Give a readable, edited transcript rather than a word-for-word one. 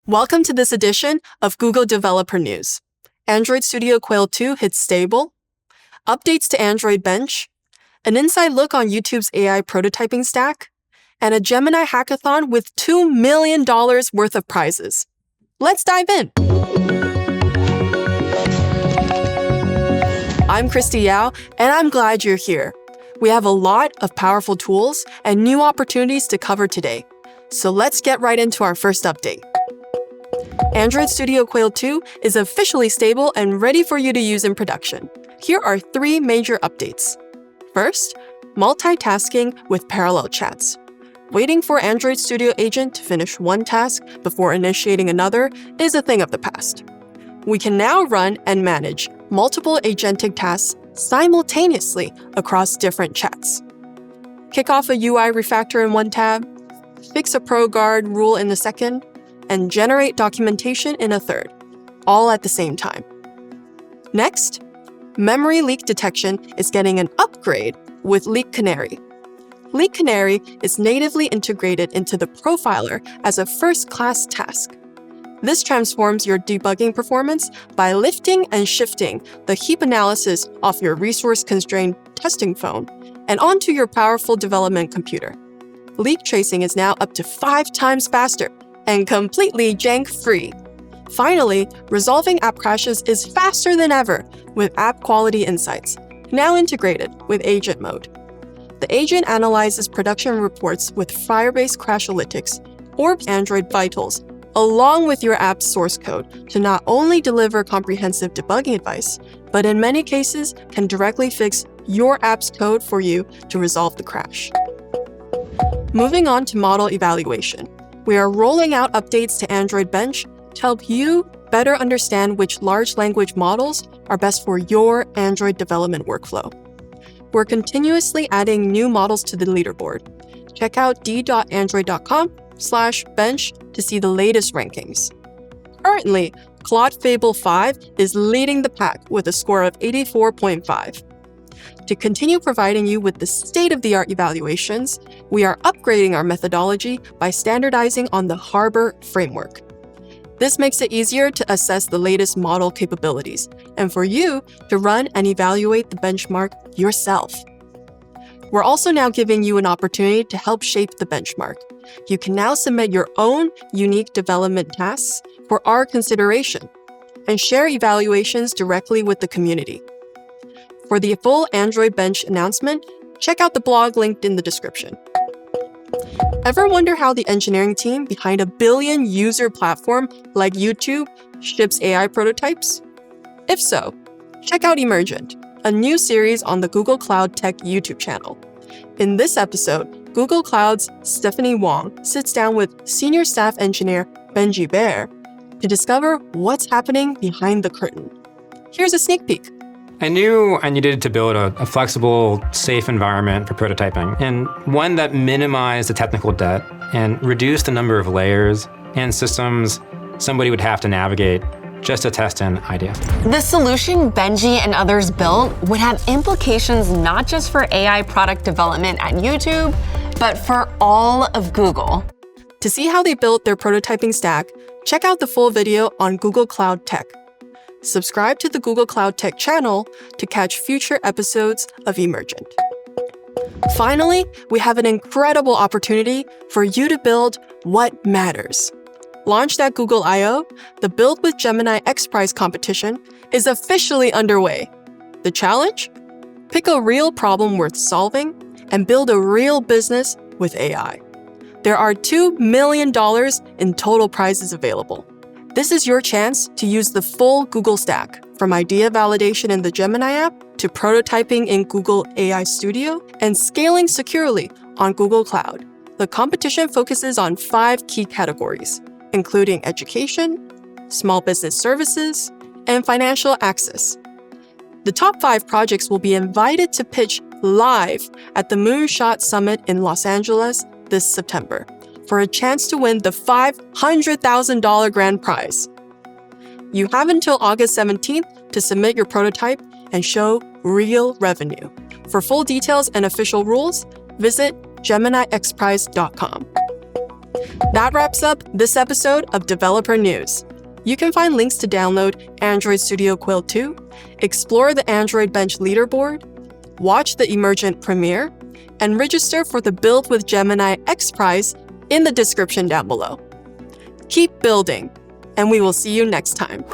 Welcome to this edition of Google Developer News. Android Studio Quail 2 hits stable, updates to Android Bench, an inside look on YouTube's AI prototyping stack, and a Gemini hackathon with $2 million worth of prizes. Let's dive in. I'm Christy Yao, and I'm glad you're here. We have a lot of powerful tools and new opportunities to cover today. So let's get right into our first update. Android Studio Quail 2 is officially stable and ready for you to use in production. Here are 3 major updates. First, multitasking with parallel chats. Waiting for Android Studio Agent to finish one task before initiating another is a thing of the past. We can now run and manage multiple agentic tasks simultaneously across different chats. Kick off a UI refactor in one tab, fix a ProGuard rule in the second, and generate documentation in a third, all at the same time. Next, memory leak detection is getting an upgrade with LeakCanary. LeakCanary is natively integrated into the profiler as a first-class task. This transforms your debugging performance by lifting and shifting the heap analysis off your resource-constrained testing phone and onto your powerful development computer. Leak tracing is now up to 5 times faster and completely jank-free. Finally, resolving app crashes is faster than ever with App Quality Insights, now integrated with Agent Mode. The agent analyzes production reports with Firebase Crashalytics or Android Vitals, along with your app's source code, to not only deliver comprehensive debugging advice, but in many cases can directly fix your app's code for you to resolve the crash. Moving on to model evaluation. We are rolling out updates to Android Bench to help you better understand which large language models are best for your Android development workflow. We're continuously adding new models to the leaderboard. Check out d.android.com/bench to see the latest rankings. Currently, Claude Fable 5 is leading the pack with a score of 84.5. To continue providing you with the state-of-the-art evaluations, we are upgrading our methodology by standardizing on the Harbor framework. This makes it easier to assess the latest model capabilities, and for you to run and evaluate the benchmark yourself. We're also now giving you an opportunity to help shape the benchmark. You can now submit your own unique development tasks for our consideration and share evaluations directly with the community. For the full Android Bench announcement, check out the blog linked in the description. Ever wonder how the engineering team behind a billion-user platform like YouTube ships AI prototypes? If so, check out Emergent, a new series on the Google Cloud Tech YouTube channel. In this episode, Google Cloud's Stephanie Wong sits down with senior staff engineer Benji Baer to discover what's happening behind the curtain. Here's a sneak peek. I knew I needed to build a flexible, safe environment for prototyping, and one that minimized the technical debt and reduced the number of layers and systems somebody would have to navigate just to test an idea. The solution Benji and others built would have implications not just for AI product development at YouTube, but for all of Google. To see how they built their prototyping stack, check out the full video on Google Cloud Tech. Subscribe to the Google Cloud Tech channel to catch future episodes of Emergent. Finally, we have an incredible opportunity for you to build what matters. Launched at Google I/O, the Build with Gemini XPRIZE competition is officially underway. The challenge? Pick a real problem worth solving and build a real business with AI. There are $2 million in total prizes available. This is your chance to use the full Google stack, from idea validation in the Gemini app to prototyping in Google AI Studio and scaling securely on Google Cloud. The competition focuses on 5 key categories, including education, small business services, and financial access. The top 5 projects will be invited to pitch live at the Moonshot Summit in Los Angeles this September for a chance to win the $500,000 grand prize. You have until August 17th to submit your prototype and show real revenue. For full details and official rules, visit GeminiXPRIZE.com. That wraps up this episode of Developer News. You can find links to download Android Studio Quail 2, explore the Android Bench leaderboard, watch the Emergent premiere, and register for the Build with Gemini XPRIZE in the description down below. Keep building, and we will see you next time.